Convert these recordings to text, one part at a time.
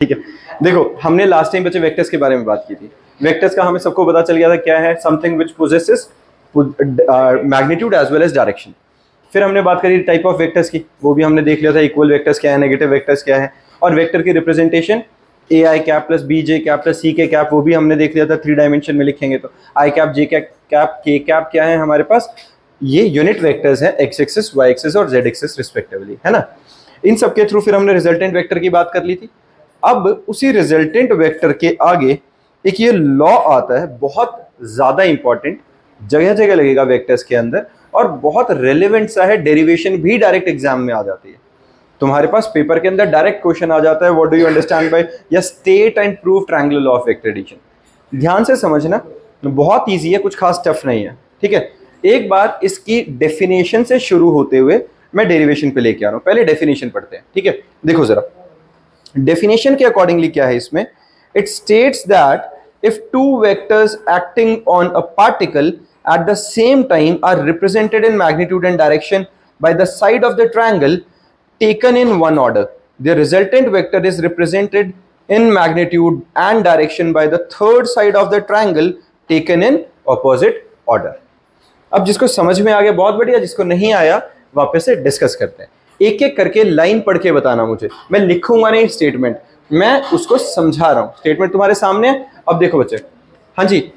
ठीक है, देखो हमने लास्ट टाइम बच्चे वेक्टर्स के बारे में बात की थी। वेक्टर्स का हमें सबको पता चल गया था क्या है, something which possesses magnitude as well as direction. फिर हमने बात करी टाइप ऑफ वेक्टर्स की, वो भी हमने देख लिया था, इक्वल वेक्टर्स क्या है, नेगेटिव वेक्टर्स क्या है, और वेक्टर की representation A I cap plus B J cap plus C K cap, वो भी हमने देख लिया था 3 डायमेंशन में लिखेंगे तो आई कैप जे कैप के कैप क्या है हमारे पास, ये यूनिट वेक्टर्स हैं, एक्स एक्सिस वाई एक्सिस और जेड एक्सिस रिस्पेक्टिवली, है ना। इन सब के थ्रू फिर हमने रिजल्टेंट वेक्टर की बात कर ली थी। अब उसी रिजल्टेंट वेक्टर के आगे एक ये लॉ आता है, बहुत ज्यादा इंपॉर्टेंट, जगह जगह लगेगा वेक्टर्स के अंदर, और बहुत रेलेवेंट सा है, डेरिवेशन भी डायरेक्ट एग्जाम में आ जाती है तुम्हारे पास, पेपर के अंदर डायरेक्ट क्वेश्चन आ जाता है, what do you understand by या state and prove triangular law of vector addition. ध्यान से समझना, बहुत ईजी है, कुछ खास टफ नहीं है, ठीक है। एक बार इसकी डेफिनेशन से शुरू होते हुए मैं डेरिवेशन पे लेके आ रहा हूं, पहले डेफिनेशन पढ़ते हैं, ठीक है। देखो जरा डेफिनेशन के अकॉर्डिंगली क्या है इसमें, it states that if two vectors acting on a particle at the same time are represented in magnitude and direction by the side of the triangle taken in one order, the resultant vector is represented in magnitude and direction by the third side of the triangle taken in opposite order। अब जिसको समझ में आ गया बहुत बढ़िया, जिसको नहीं आया वापस से डिस्कस करते हैं, एक एक करके लाइन पढ़ के बताना मुझे, मैं लिखूंगा नहीं स्टेटमेंट, मैं उसको समझा रहा हूं। स्टेटमेंट तुम्हारे सामने है, अब देखो बच्चे, हाँ जी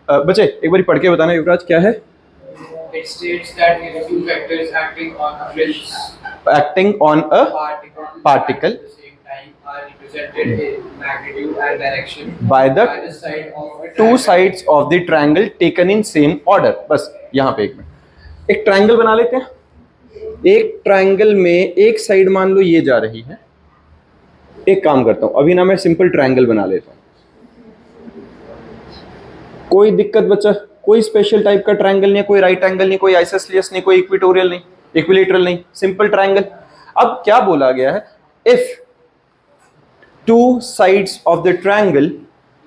बच्चे एक बार पढ़ के बताना युवराज क्या है। It states that if two vectors acting on a particle at the same time are represented in magnitude and direction by the side of a two sides of the triangle taken in same order। बस यहाँ पे एक minute, एक triangle बना लेते हैं, एक triangle में एक साइड मान लो ये जा रही है, एक काम करता हूं अभी ना मैं सिंपल ट्रायंगल बना लेता हूं, कोई दिक्कत बच्चा, कोई स्पेशल टाइप का ट्रायंगल नहीं है, कोई राइट एंगल नहीं, कोई आइसोसेलेस नहीं, कोई इक्वेटोरियल नहीं, इक्विलेटरल नहीं, सिंपल ट्रायंगल। अब क्या बोला गया है, if two sides of the triangle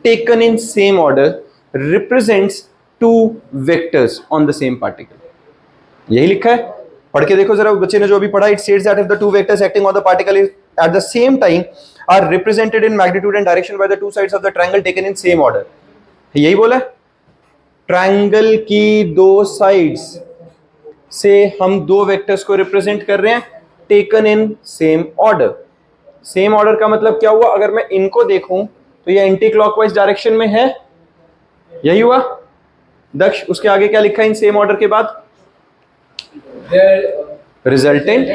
taken in same order represents two vectors on the same particle, यही लिखा है, पढ़ के देखो जरा बच्चे ने जो अभी पढ़ा। It states that if the two vectors acting on the particle at the same time are represented in magnitude and direction by the two sides of the triangle taken in same order, यही बोला है। Triangle की दो sides से हम दो vectors को represent कर रहे हैं, taken in same order. Same order का मतलब क्या हुआ, अगर मैं इनको देखूं तो ये एंटी क्लॉकवाइज डायरेक्शन में है, यही हुआ दक्ष। उसके आगे क्या लिखा है इन सेम ऑर्डर के बाद, resultant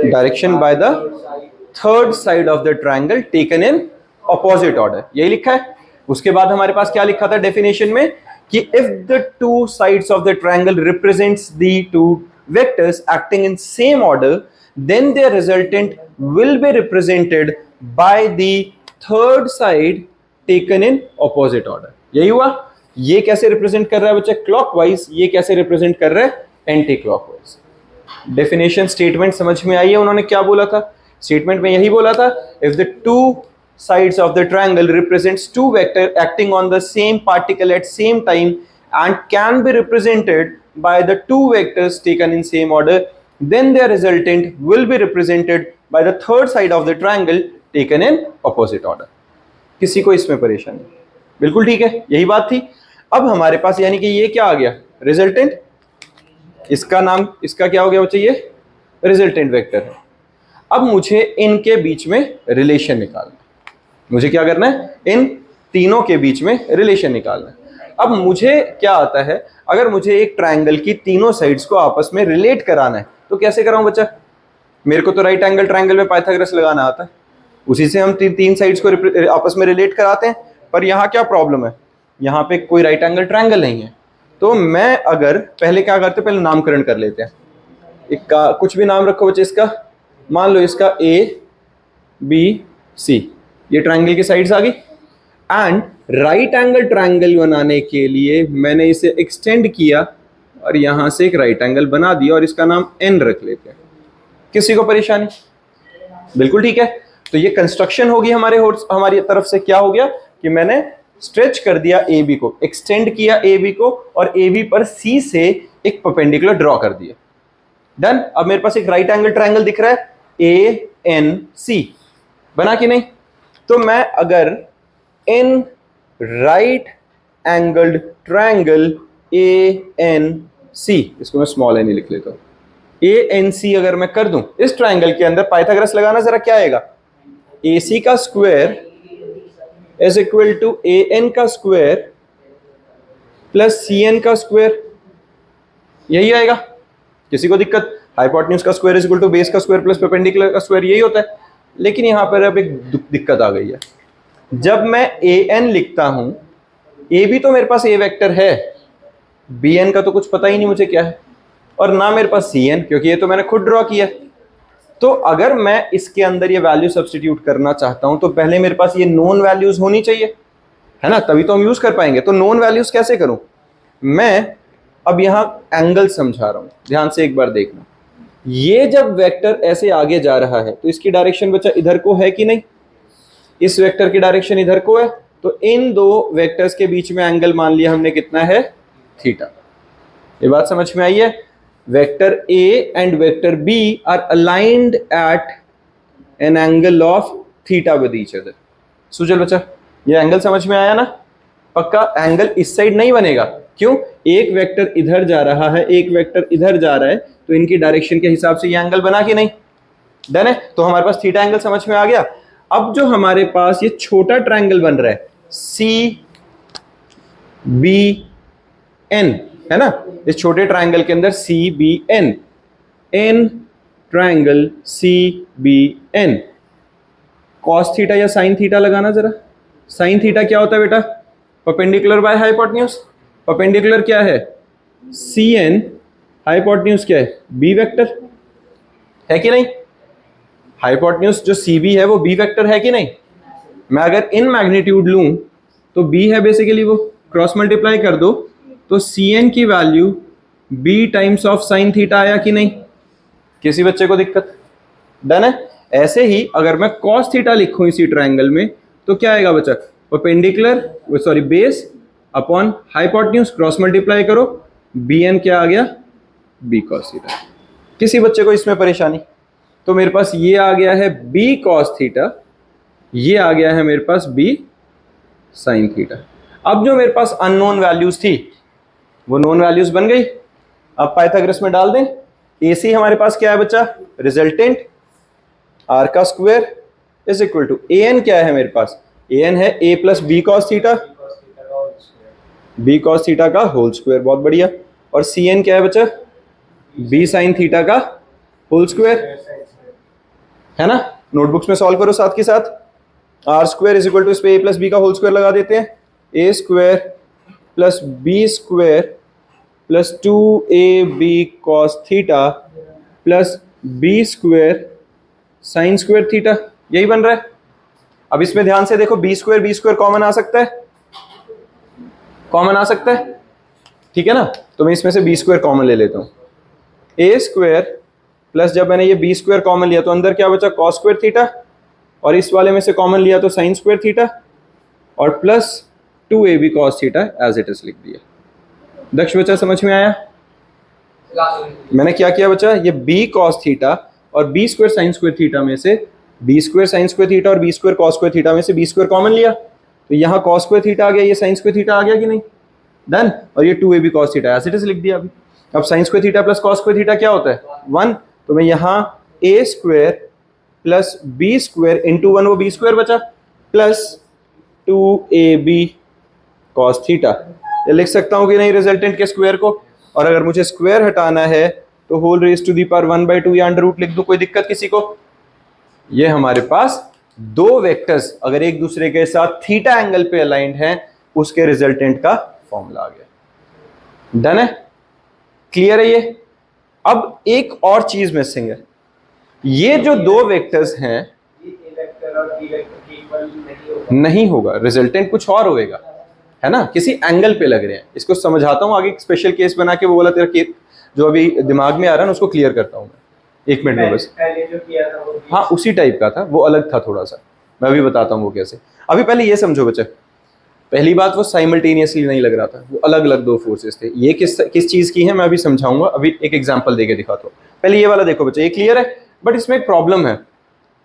direction by the third side of the triangle taken in opposite order, यही लिखा है। उसके बाद हमारे पास क्या लिखा था डेफिनेशन में कि if the two sides of the triangle represents the two vectors acting in same order then there resultant will be represented by the third side taken in opposite order, यही हुआ। ये कैसे रिप्रेजेंट कर रहा है बच्चे, क्लॉकवाइज, ये कैसे रिप्रेजेंट कर रहा है, एंटी क्लॉकवाइज। डेफिनेशन स्टेटमेंट समझ में आई है, उन्होंने क्या बोला था स्टेटमेंट में, यही बोला था, if the to sides of the triangle represents two vectors acting on the same particle at same time and can be represented by the two vectors taken in same order, then their resultant will be represented by the third side of the triangle taken in opposite order। किसी को इसमें परेशानी, बिल्कुल ठीक है, यही बात थी। अब हमारे पास यानी कि ये क्या आ गया, रिजल्टेंट, इसका नाम, इसका क्या हो गया बच्चे, ये रिजल्टेंट वेक्टर है। अब मुझे इनके बीच में रिलेशन निकालना, मुझे क्या करना है, इन तीनों के बीच में रिलेशन निकालना है। अब मुझे क्या आता है, अगर मुझे एक ट्रायंगल की तीनों साइड्स को आपस में रिलेट कराना है तो कैसे कराऊं बच्चा, मेरे को तो राइट एंगल ट्रायंगल में पाइथागोरस लगाना आता है, उसी से हम तीन साइड्स को आपस में रिलेट कराते हैं। पर यहाँ क्या प्रॉब्लम है, यहाँ पे कोई राइट एंगल ट्रायंगल नहीं है, तो मैं अगर पहले क्या करते, पहले नामकरण कर लेते हैं, एक का कुछ भी नाम रखो बच्चे, इसका मान लो इसका ए बी सी, ये ट्रायंगल की साइड्स आ गई। एंड राइट एंगल ट्रायंगल बनाने के लिए मैंने इसे एक्सटेंड किया और यहां से एक राइट एंगल बना दिया और इसका नाम एन रख लेते हैं, किसी को परेशानी, बिल्कुल ठीक है। तो ये कंस्ट्रक्शन होगी हमारी तरफ से, क्या हो गया कि मैंने स्ट्रेच कर दिया ए बी को, एक्सटेंड किया ए बी को, और ए बी पर सी से एक परपेंडिकुलर ड्रॉ कर दिया, डन। अब मेरे पास एक राइट एंगल ट्रायंगल दिख रहा है, ANC बना कि नहीं? तो मैं अगर in right angled triangle ANC, इसको मैं स्मॉल एन ही लिख लेता हूं, ANC अगर मैं कर दूं इस ट्रायंगल के अंदर, पाइथागोरस लगाना जरा, क्या आएगा? AC का square is equal to AN का स्क्वायर प्लस CN का स्क्वायर, यही आएगा। किसी को दिक्कत? हाइपोटेन्यूज का square is equal to base का स्क्वायर प्लस परपेंडिकुलर का स्क्वायर, यही होता है। लेकिन यहां पर अब एक दिक्कत आ गई है। जब मैं AN लिखता हूं, A भी तो मेरे पास A वेक्टर है, BN का तो कुछ पता ही नहीं मुझे क्या है, और ना मेरे पास CN, क्योंकि ये तो मैंने खुद ड्रॉ किया। तो अगर मैं इसके अंदर ये वैल्यू सब्स्टिट्यूट करना चाहता हूं तो पहले मेरे पास ये नोन वैल्यूज होनी चाहिए, है ना, तभी तो हम यूज कर पाएंगे। तो नोन वैल्यूज कैसे करूं? मैं अब यहां एंगल समझा रहा हूं, ध्यान से एक बार देखना। ये जब वेक्टर ऐसे आगे जा रहा है तो इसकी डायरेक्शन बच्चा इधर को है कि नहीं? इस वेक्टर की डायरेक्शन इधर को है, तो इन दो वेक्टर्स के बीच में एंगल मान लिया हमने कितना है? थीटा। ये बात समझ में आई है? Vector A and vector B are aligned at an angle of theta with each other. Sujal बच्चा, ये एंगल समझ में आया ना? पक्का एंगल इस साइड नहीं बनेगा, क्यों? एक वेक्टर इधर जा रहा है, एक वेक्टर इधर जा रहा है, तो इनकी डायरेक्शन के हिसाब से ये एंगल बना कि नहीं? डन है। तो हमारे पास थीटा एंगल समझ में आ गया। अब जो हमारे पास ये छोटा ट्रायंगल बन रहा है CBN, है ना, इस छोटे ट्रायंगल के अंदर CBN, in triangle CBN cos theta या साइन थीटा लगाना जरा। साइन थीटा क्या होता है बेटा? Perpendicular by hypotenuse. परपेंडिकुलर क्या है? CN, हाइपोटेन्यूज क्या है? B वेक्टर, है कि नहीं? हाइपोटेन्यूज जो CB है वो B वेक्टर है कि नहीं? मैं अगर इन मैग्नीट्यूड लूं तो B है बेसिकली, वो क्रॉस मल्टीप्लाई कर दो तो CN की value B times of sine theta आया कि नहीं? किसी बच्चे को दिक्कत? डन है। ऐसे ही अगर मैं कॉस थीटा लिखूं इसी ट्रायंगल में तो क्या आएगा बच्चा? Perpendicular sorry base upon hypotenuse, cross multiply करो, BN क्या आ गया? B cos theta. किसी बच्चे को इसमें परेशानी? तो मेरे पास ये आ गया है B कॉस थीटा, ये आ गया है मेरे पास B साइन थीटा। अब जो मेरे पास अननोन वैल्यूज थी वो नोन वैल्यूज बन गई। अब पाइथागोरस में डाल दें। AC हमारे पास क्या है बच्चा? रिजल्टेंट R का square is equal to AN क्या है मेरे पास? AN है A plus B cos theta, B cos theta का होल स्क्वायर, बहुत बढ़िया। और CN क्या है बच्चा? B साइन थीटा का होल स्क्वायर, है ना। नोटबुक्स में सॉल्व करो साथ के साथ। R square is equal to इस पे A प्लस B का होल स्क्वायर लगा देते हैं, A square plus B square plus 2AB cos theta plus B square sine square theta, यही बन रहा है। अब इसमें ध्यान से देखो, B स्क्वायर कॉमन आ सकता है, कॉमन आ सकता है, ठीक है ना। तो मैं इसमें से B स्क्वायर कॉमन ले लेता हूं। A स्क्वायर प्लस जब मैंने ये B स्क्वायर कॉमन लिया तो अंदर क्या बचा? कॉस स्क्वायर थीटा, और इस वाले में से कॉमन लिया तो साइन स्क्वायर थीटा, और plus 2AB cos theta as it is लिख दिया। दक्ष बच्चा समझ में आया? मैंने क्या किया बच्चा? ये B कॉस थीटा और B square sine square theta में से B square sine square theta और B square cos square theta में से B स्क्वायर कॉमन लिया, तो यहाँ कॉस स्क्वायर थीटा आ गया, ये साइन स्क्वायर थीटा आ गया कि नहीं? डन। और ये 2AB cos theta as it is लिख दिया अभी। अब sine square theta plus cos square theta क्या होता है? 1। तो मैं यहाँ A square plus B square into 1, वो B स्क्वायर बचा, प्लस 2AB कॉस थीटा, ये लिख सकता हूँ कि नहीं रिजल्टेंट के स्क्वायर को? और अगर मुझे स्क्वायर हटाना है तो whole raise to the power 1/2 या अंडर रूट लिख दो, कोई दिक्कत किसी को? ये हमारे पास दो वेक्टर्स अगर एक दूसरे के साथ थीटा एंगल पे अलाइंड हैं, उसके रिजल्टेंट का फॉर्मूला आ गया। डन है? क्लियर है ये? अब एक और चीज मिसिंग है। ये जो दो वेक्टर्स हैं, नहीं होगा, रिजल्टेंट कुछ और होएगा, है ना, किसी एंगल पे लग रहे हैं। इसको समझाता हूं आगे, एक स्पेशल केस बना के, वो वाला तेरा केस जो अभी दिमाग में आ रहा है ना, उसको क्लियर करता हूं मैं 1 मिनट में बस। पहले जो किया था वो हाँ उसी टाइप का था, वो अलग था थोड़ा सा, मैं अभी बताता हूँ वो कैसे। अभी पहले ये समझो बच्चे, पहली बात वो साइमल्टेनियसली नहीं लग रहा था, वो अलग अलग दो फोर्सेस थे। ये किस चीज की है मैं अभी समझाऊंगा, अभी एक एग्जांपल देके दिखाता हूँ। पहले ये वाला देखो बच्चे, ये क्लियर है? बट इसमें एक प्रॉब्लम है,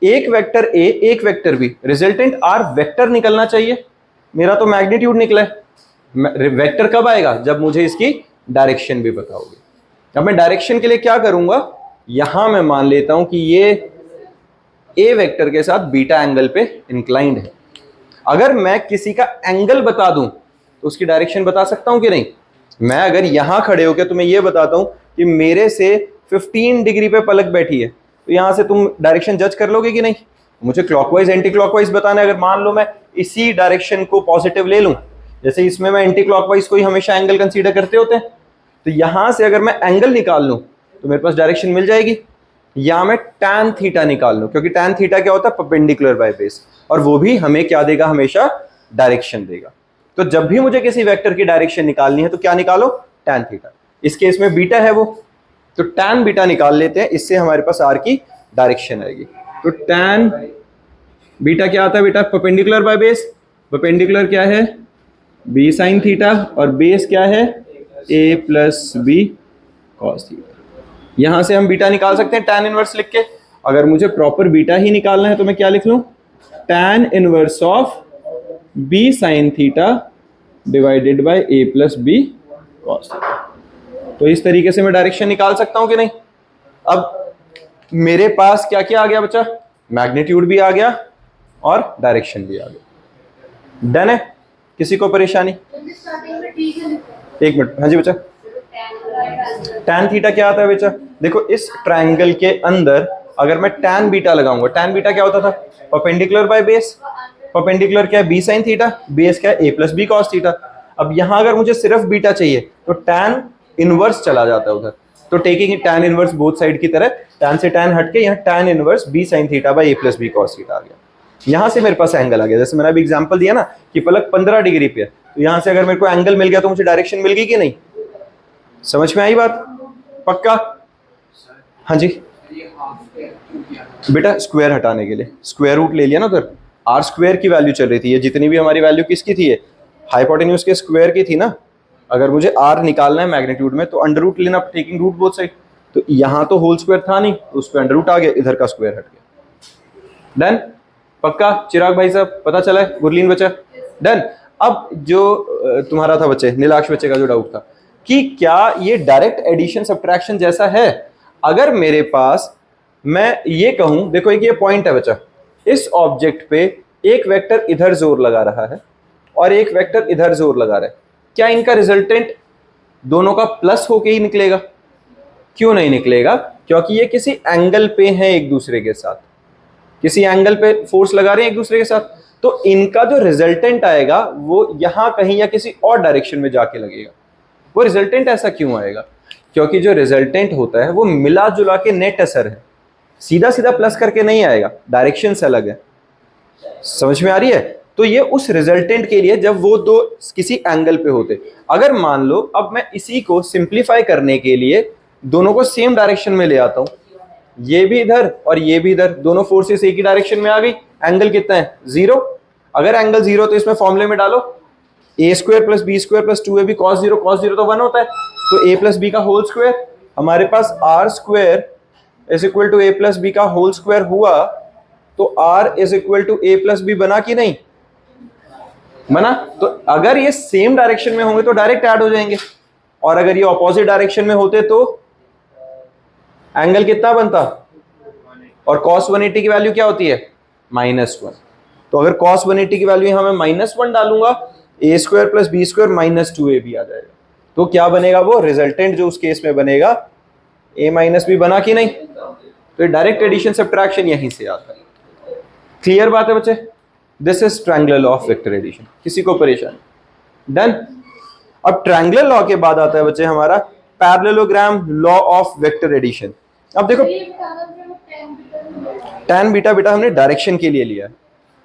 एक वेक्टर ए एक vector B, resultant R vector निकलना चाहिए, मेरा तो मैग्नीट्यूड निकला है। वेक्टर कब आएगा? जब मुझे इसकी डायरेक्शन भी पता होगी। अब मैं डायरेक्शन के लिए क्या करूंगा, यहां मैं मान लेता हूं कि ये ए वेक्टर के साथ बीटा एंगल पे इंक्लाइंड है। अगर मैं किसी का एंगल बता दूं तो उसकी डायरेक्शन बता सकता हूं कि नहीं? मैं अगर यहां खड़े होकर तुम्हें यह बताता हूं कि मेरे से 15 डिग्री पे पलक बैठी है, तो यहां से तुम डायरेक्शन जज कर लोगे कि नहीं? मुझे क्लॉकवाइज एंटी क्लॉकवाइज बताना है। अगर मान लो मैं इसी डायरेक्शन को पॉजिटिव ले लूं, जैसे इसमें मैं एंटी क्लॉकवाइज को ही हमेशा एंगल कंसीडर करते होते हैं, तो यहां से अगर मैं एंगल निकाल लूं तो मेरे पास डायरेक्शन मिल जाएगी। या मैं tan थीटा निकाल लूं, क्योंकि tan थीटा क्या होता है? परपेंडिकुलर बाय बेस, और वो भी हमें क्या देगा? हमेशा डायरेक्शन देगा। तो जब भी मुझे किसी वेक्टर की डायरेक्शन निकालनी है तो क्या निकालो? tan theta. इस केस में बीटा है वो, तो tan बीटा निकाल लेते हैं, इससे हमारे पास r की डायरेक्शन आएगी। तो tan बीटा क्या आता है बेटा? Perpendicular by base. परपेंडिकुलर क्या है? b sin थीटा, और बेस क्या है? a plus B cos theta. यहां से हम बीटा निकाल सकते हैं tan इनवर्स लिख के। अगर मुझे प्रॉपर बीटा ही निकालना है तो मैं क्या लिख लूं? tan inverse of b sin theta divided by a plus B cos theta. तो इस तरीके से मैं डायरेक्शन निकाल सकता हूं कि नहीं? अब मेरे पास क्या क्या आ गया बच्चा? मैग्नीट्यूड भी आ गया और डायरेक्शन भी आ गया। डन है? किसी को परेशानी? एक मिनट, हाँ जी बच्चा। tan थीटा क्या आता है बच्चा? देखो इस ट्रायंगल के अंदर अगर मैं tan बीटा लगाऊंगा, tan बीटा क्या होता था? Perpendicular by base. परपेंडिकुलर क्या है? b sin थीटा, बेस क्या है? a plus B cos theta. अब यहां अगर मुझे सिर्फ बीटा चाहिए तो tan इनवर्स चला जाता है उधर, तो taking tan inverse both side की तरह, tan से tan हट के यहाँ tan inverse b sin theta by a plus B cos theta आ गया। यहां से मेरे पास एंगल आ गया। जैसे मैंने अभी एग्जांपल दिया ना कि पलक 15 डिग्री पे है, तो यहां से अगर मेरे को एंगल मिल गया तो मुझे डायरेक्शन मिल गई कि नहीं? समझ में आई बात? पक्का? हाँ जी बेटा, स्क्वायर हटाने के लिए स्क्वायर रूट ले लिया ना उधर, आर स्क्वायर की वैल्यू चल रही थी, ये जितनी भी हमारी वैल्यू किसकी थी? ये हाइपोटेन्यूज के स्क्वायर की थी ना। अगर मुझे आर निकालना है मैग्नीट्यूड में तो अंडर रूट लेना, टेकिंग रूट बोथ साइड। तो यहां तो होल स्क्वायर था नहीं, तो उस पर अंडर रूट आ गया, इधर का स्क्वायर हट गया। डन? पक्का? चिराग भाई साहब पता चला है? गुरलीन बच्चा डन? अब जो तुम्हारा था बच्चे, नीलाक्ष बच्चे का जो डाउट था कि क्या ये डायरेक्ट एडिशन सब्ट्रैक्शन जैसा है? अगर मेरे पास मैं ये कहूं, देखो एक ये पॉइंट है बच्चा, इस ऑब्जेक्ट पे एक वेक्टर इधर जोर लगा रहा है और एक वेक्टर इधर जोर लगा रहा है, क्या इनका रिजल्टेंट दोनों का प्लस होके ही निकलेगा? क्यों नहीं निकलेगा? क्योंकि ये किसी एंगल पे हैं एक दूसरे के साथ, किसी एंगल पे फोर्स लगा रहे हैं एक दूसरे के साथ, तो इनका जो रिजल्टेंट आएगा वो यहां कहीं या किसी और डायरेक्शन में जाके लगेगा। वो रिजल्टेंट ऐसा क्यों आएगा? क्योंकि जो रिजल्टेंट होता है वो मिला जुला के नेट असर है, सीधा सीधा प्लस करके नहीं आएगा, डायरेक्शन से अलग है। समझ में आ रही है? तो ये उस रिजल्टेंट के लिए जब वो दो किसी एंगल पे होते। अगर मान लो अब मैं इसी को सिंप्लीफाई करने के लिए दोनों को सेम डायरेक्शन में ले आता हूं, ये भी इधर और ये भी इधर, दोनों फोर्सेस एक ही डायरेक्शन में आ गई, एंगल कितना है? 0। अगर एंगल 0 तो इसमें फॉर्मूले में डालो a square plus B square plus 2ab cos 0, cos 0 तो 1 होता है, तो a प्लस बी का होल स्क्वायर, हमारे पास r square is equal to a plus B का होल स्क्वायर हुआ, तो r is equal to a plus B बना कि नहीं बना? तो अगर ये सेम डायरेक्शन में होंगे तो डायरेक्ट ऐड हो जाएंगे, और अगर ये ऑपोजिट डायरेक्शन में होते तो एंगल कितना बनता? और cos 180 की वैल्यू क्या होती है? -1। तो अगर cos 180 की वैल्यू यहां मैं -1 डालूंगा, a square plus B square minus 2ab आ जाएगा। तो क्या बनेगा? वो रिजल्टेंट जो उस केस में बनेगा a माइनस बी बना कि नहीं? तो डायरेक्ट एडिशन सब्ट्रैक्शन यहीं से आता है। क्लियर बात है बच्चे? This is triangular law of vector addition. किसी को परेशानी? डन? अब ट्रायंगुलर लॉ के बाद आता है बच्चे हमारा parallelogram law of vector addition. अब देखो tan बीटा बेटा हमने डायरेक्शन के लिए लिया है।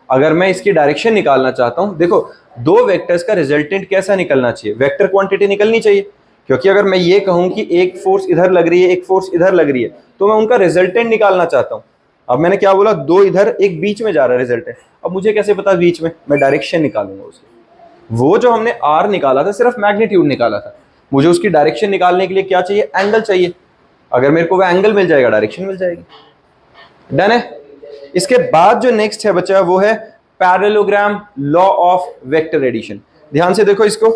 अगर मैं इसकी डायरेक्शन निकालना चाहता हूं, देखो दो वेक्टर्स का रिजल्टेंट कैसा निकलना चाहिए? वेक्टर क्वांटिटी निकलनी चाहिए, क्योंकि अगर मैं ये कहूं कि एक फोर्स इधर लग रही है एक फोर्स इधर लग रही है, तो मैं उनका रिजल्टेंट निकालना चाहता हूं। अब मैंने क्या बोला? दो इधर एक बीच में जा रहा है रिजल्टेंट। अब मुझे कैसे पता बीच में? मैं डायरेक्शन निकालूंगा उसकी। वो जो हमने आर निकाला था सिर्फ मैग्नीट्यूड निकाला था, मुझे उसकी डायरेक्शन निकालने के लिए क्या चाहिए? एंगल चाहिए। अगर मेरे को वह एंगल मिल जाएगा डायरेक्शन मिल जाएगी। डन है। इसके बाद जो नेक्स्ट है बच्चा वो है parallelogram law of vector addition. ध्यान से देखो इसको।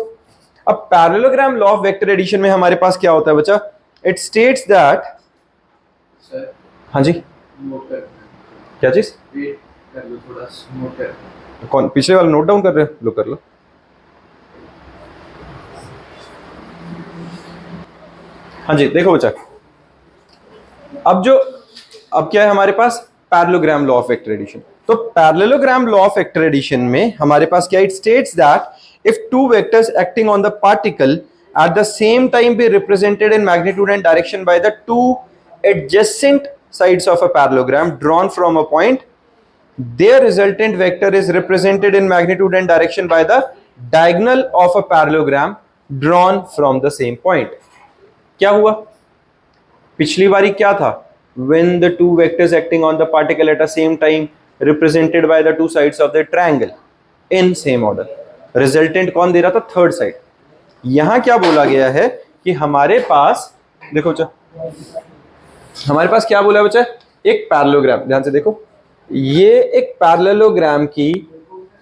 अब parallelogram law of vector addition में हमारे पास क्या होता है बच्चा? इट स्टेट्स दैट, सर हाँ जी नोट कर क्या चीज? वेट कर लो थोड़ा, नोट कर। कौन पिछले वाला नोट डाउन कर रहे हो? लो कर लो। हाँ जी देखो बच्चा, अब क्या है हमारे पास? Parallelogram law of vector addition. तो parallelogram law of vector addition में हमारे पास क्या? It states that if two vectors acting on the particle at the same time be represented in magnitude and direction by the two adjacent sides of a parallelogram drawn from a point, their resultant vector is represented in magnitude and direction by the diagonal of a parallelogram drawn from the same point। क्या हुआ? पिछली बारी क्या था? When the two vectors acting on the particle at the same time represented by the two sides of the triangle in same order, resultant कौन दे रहा था? Third side. यहां क्या बोला गया है कि हमारे पास देखो बच्चा, हमारे पास क्या बोला बच्चा? एक पैरेललोग्राम। ध्यान से देखो, ये एक पैरेललोग्राम की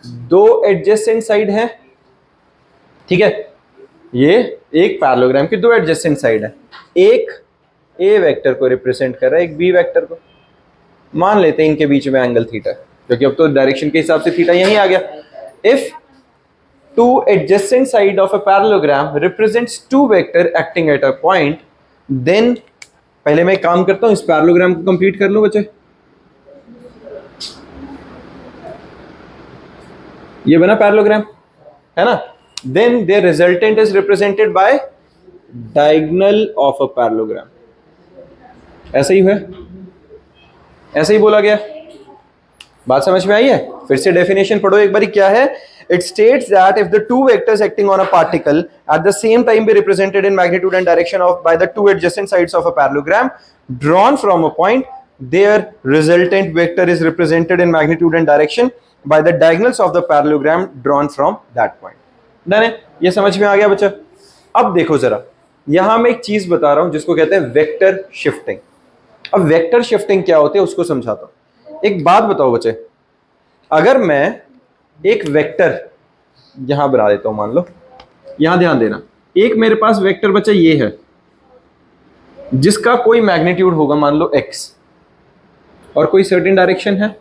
दो एडजेसेंट साइड है, ठीक है? ये एक पैरेललोग्राम की दो एडजेसेंट साइड है। एक ए वेक्टर को रिप्रेजेंट कर रहा है, एक बी वेक्टर को। मान लेते हैं इनके बीच में एंगल थीटा, क्योंकि अब तो डायरेक्शन के हिसाब से थीटा यहीं आ गया। If two adjacent side of a parallelogram represents two vector acting at a point, then पहले मैं एक काम करता हूं, इस पैरेललोग्राम को कंप्लीट कर लो बच्चे। ये बना पैरेललोग्राम, है ना? Then there resultant is represented by diagonal of a parallelogram. ऐसा ही है, ऐसा ही बोला गया। बात समझ में आई है? फिर से डेफिनेशन पढ़ो एक बार, क्या है? It states that if the two vectors acting on a particle at the same time be represented in magnitude and direction of by the two adjacent sides of a parallelogram drawn from a point, their resultant vector is represented in magnitude and direction by the diagonals of the parallelogram drawn from that point। Done है? ये समझ में आ गया बच्चा? अब देखो जरा, यहां मैं एक चीज बता रहा हूं जिसको कहते हैं वेक्टर शिफ्टिंग। अब वेक्टर शिफ्टिंग क्या होती है उसको समझाता हूं। एक बात बताओ बच्चे, अगर मैं एक वेक्टर यहां बना देता हूं, मान लो, यहां ध्यान देना, एक मेरे पास वेक्टर बच्चा ये है जिसका कोई मैग्नीट्यूड होगा मान लो x और कोई सर्टेन डायरेक्शन है।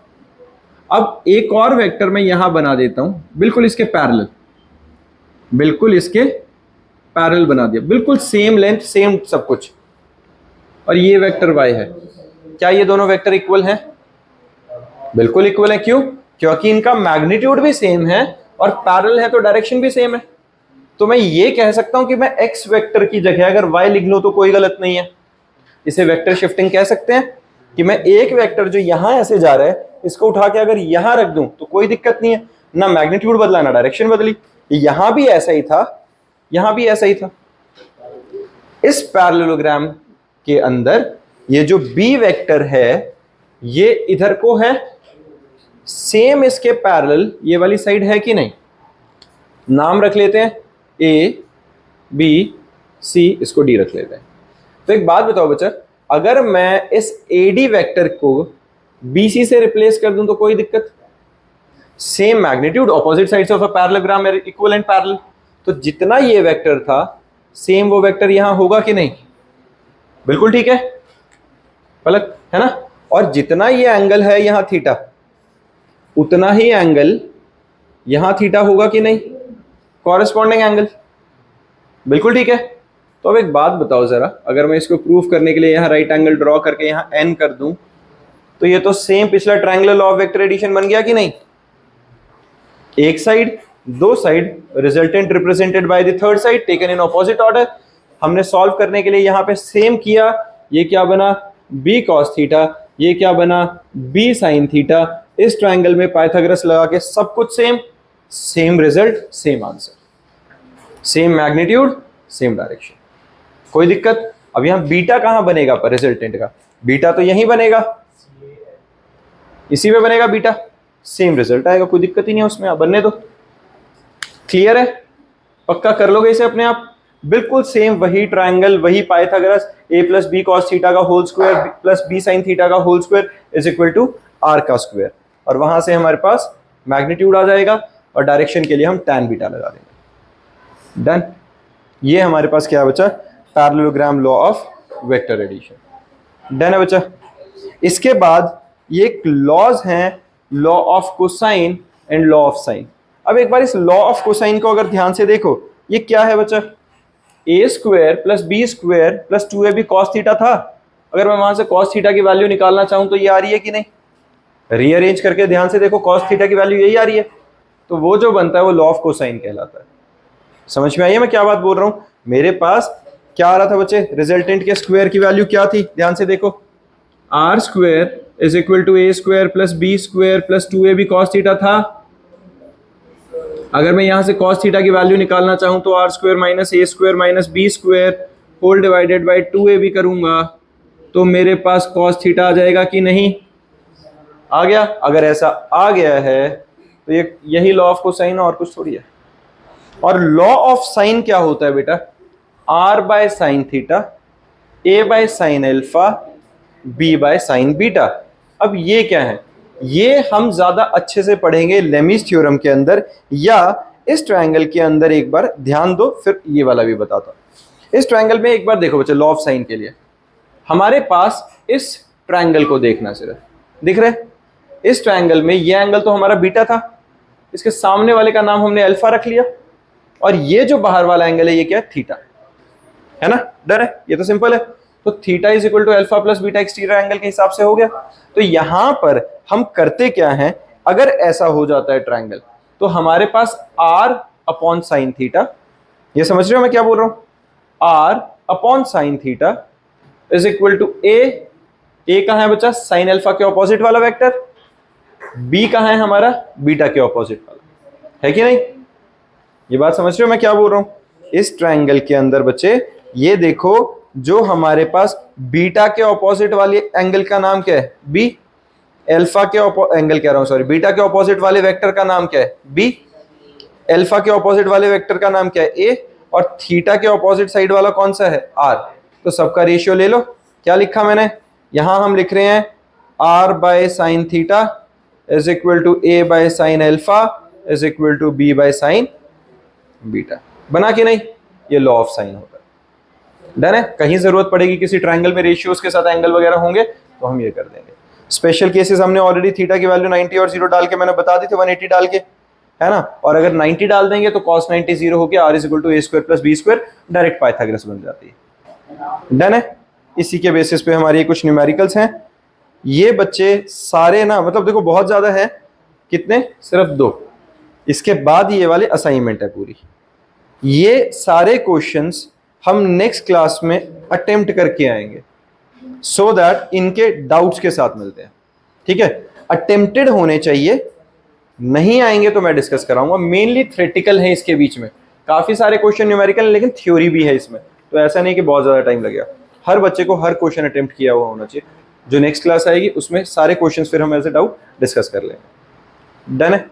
अब एक और वेक्टर मैं यहां बना देता हूं, बिल्कुल इसके पैरेलल, बिल्कुल इसके पैरेलल बना दिया, बिल्कुल सेम लेंथ सेम सब कुछ, और ये वेक्टर y है। क्या ये दोनों वेक्टर इक्वल हैं? बिल्कुल इक्वल है। क्यों? क्योंकि इनका मैग्नीट्यूड भी सेम है और पैरेलल है तो डायरेक्शन भी सेम है। तो मैं ये कह सकता हूं कि मैं x वेक्टर की जगह अगर y लिख लूं तो कोई गलत नहीं है। इसे वेक्टर शिफ्टिंग कह सकते हैं कि मैं एक वेक्टर जो यहां ऐसे जा रहा है इसको उठा के अगर यहां रख दूं तो कोई दिक्कत नहीं है, ना मैग्नीट्यूड बदला ना डायरेक्शन बदली। यहां भी ऐसा ही था, यहां भी ऐसा ही था। इस पैरेललोग्राम के अंदर ये जो b वेक्टर है ये इधर को है, सेम इसके पैरेलल ये वाली साइड है कि नहीं? नाम रख लेते हैं A, B, C, इसको D रख लेते हैं। तो एक बात बताओ बच्चा, अगर मैं इस AD वेक्टर को BC से रिप्लेस कर दूं तो कोई दिक्कत? Same magnitude, opposite sides of a parallelogram are equal and parallel, तो जितना ये वेक्टर था सेम वो वेक्टर यहां होगा कि नहीं? बिल्कुल ठीक है पलक, है ना? और जितना ये एंगल है यहां थीटा, उतना ही एंगल यहां थीटा होगा कि नहीं? कॉरेस्पॉन्डिंग एंगल, बिल्कुल ठीक है। तो अब एक बात बताओ जरा, अगर मैं इसको प्रूव करने के लिए यहां राइट एंगल ड्रॉ करके यहां n कर दूं तो ये तो सेम पिछला triangular law of vector addition बन गया कि नहीं? एक साइड, दो side, resultant represented by the third side taken in opposite order. हमने सॉल्व करने के लिए यहां पे सेम किया, ये क्या बना? b cos थीटा, ये क्या बना? b sin theta. इस ट्रायंगल में पाइथागोरस लगा के सब कुछ same, same result same answer, same magnitude same direction, कोई दिक्कत? अब यहां बीटा कहां बनेगा पर रिजल्टेंट का? बीटा तो यहीं बनेगा, इसी में बनेगा बीटा, सेम रिजल्ट आएगा, कोई दिक्कत ही नहीं है उसमें, आप बनने दो। क्लियर है? पक्का कर लोगे इसे अपने आप? बिल्कुल सेम वही ट्रायंगल, वही Pythagoras, A plus B cos theta का whole square plus B sine theta का whole square is equal to R का स्क्वायर, और वहां से हमारे पास मैग्नीट्यूड आ जाएगा और डायरेक्शन के लिए हम tan बीटा लगा देंगे। डन। ये हमारे पास क्या बचा, parallelogram law of vector addition. Done है बच्चा। इसके बाद ये एक लॉज हैं, law of cosine and law of sine. अब एक बार इस लॉ ऑफ कोसाइन को अगर ध्यान से देखो, ये क्या है बच्चा, A square plus B square plus 2ab cos theta था। अगर मैं वहां से कॉस थीटा की वैल्यू निकालना चाहूं तो ये आ रही है कि नहीं, रीअरेंज करके ध्यान से देखो, कॉस थीटा की वैल्यू यही आ रही है, तो वो जो बनता है वो लॉ ऑफ कोसाइन कहलाता है। समझ में आई है मैं क्या बात बोल रहा हूं। मेरे पास क्या आ रहा था बच्चे, रिजल्टेंट के स्क्वायर की वैल्यू क्या थी, ध्यान से देखो, r square is equal to a square plus B square plus 2ab cos theta था। अगर मैं यहां से cos थीटा की वैल्यू निकालना चाहूं तो r square minus a square minus b square whole divided by 2ab करूंगा, तो मेरे पास cos थीटा आ जाएगा कि नहीं, आ गया। अगर ऐसा आ गया है तो ये यही लॉ ऑफ कोसाइन और कुछ थोड़ी है। और लॉ ऑफ साइन क्या होता है बेटा, r by sine theta, a by sine alpha, b by sine beta. अब ये क्या है, ये हम ज्यादा अच्छे से पढ़ेंगे लेमीज थ्योरम के अंदर, या इस ट्रायंगल के अंदर एक बार ध्यान दो, फिर ये वाला भी बताता हूं। इस ट्रायंगल में एक बार देखो बच्चे, लॉ ऑफ साइन के लिए हमारे पास इस ट्रायंगल को देखना, सिर्फ दिख रहे, इस ट्रायंगल में ये एंगल तो हमारा बीटा था, इसके सामने वाले का नाम हमने अल्फा रख लिया, और ये जो बाहर वाला एंगल है ये क्या है, थीटा है ना। डर है, ये तो सिंपल है। तो theta is equal to alpha plus beta exterior angle के हिसाब से हो गया। तो यहां पर हम करते क्या हैं, अगर ऐसा हो जाता है ट्रायंगल, तो हमारे पास r अपॉन साइन थीटा, ये समझ रहे हो मैं क्या बोल रहा हूं, r upon sine theta is equal to A कहां है बच्चा, साइन अल्फा के ऑपोजिट वाला वेक्टर, b कहां है हमारा, बीटा के ऑपोजिट वाला, है कि नहीं। ये बात समझ रहे हो मैं क्या बोल रहा हूं। इस ट्रायंगल के अंदर बच्चे ये देखो, जो हमारे पास बीटा के ऑपोजिट वाले एंगल का नाम क्या है, बी, अल्फा के एंगल कह रहा हूं सॉरी, बीटा के ऑपोजिट वाले वेक्टर का नाम क्या है, बी, अल्फा के ऑपोजिट वाले वेक्टर का नाम क्या है, ए, और थीटा के ऑपोजिट साइड वाला कौन सा है, आर। तो सबका रेशियो ले लो, क्या लिखा मैंने, यहां हम लिख रहे हैं r by sine theta is equal to a by sine alpha is equal to b by sine beta. बना कि नहीं, ये लॉ ऑफ साइन होता है। डन है। कहीं जरूरत पड़ेगी किसी ट्रायंगल में रेशियोज के साथ एंगल वगैरह होंगे तो हम ये कर देंगे। स्पेशल केसेस हमने ऑलरेडी थीटा की वैल्यू 90 और 0 डाल के मैंने बता दी थी, 180 डाल के, है ना। और अगर 90 डाल देंगे तो cos 90 0 होकर r is equal to a square plus B square, direct Pythagoras बन जाती है। डन है। इसी के बेसिस पे हमारी कुछ न्यूमेरिकल्स हैं। ये बच्चे सारे ना, मतलब देखो बहुत ज्यादा है, कितने, सिर्फ 2। इसके बाद ये वाले असाइनमेंट है पूरी। ये सारे क्वेश्चंस हम नेक्स्ट क्लास में अटेम्प्ट करके आएंगे, सो दैट इनके डाउट्स के साथ मिलते हैं, ठीक है। अटेम्प्टेड होने चाहिए, नहीं आएंगे तो मैं डिस्कस कराऊंगा। मेनली थ्योरेटिकल है, इसके बीच में काफी सारे क्वेश्चन न्यूमेरिकल, लेकिन थ्योरी भी है इसमें, तो ऐसा नहीं कि बहुत ज्यादा टाइम लगेगा। हर बच्चे को हर क्वेश्चन अटेम्प्ट किया हुआ होना चाहिए। जो नेक्स्ट क्लास आएगी उसमें सारे क्वेश्चन फिर हम एज ए डाउट डिस्कस कर लेंगे। डन है।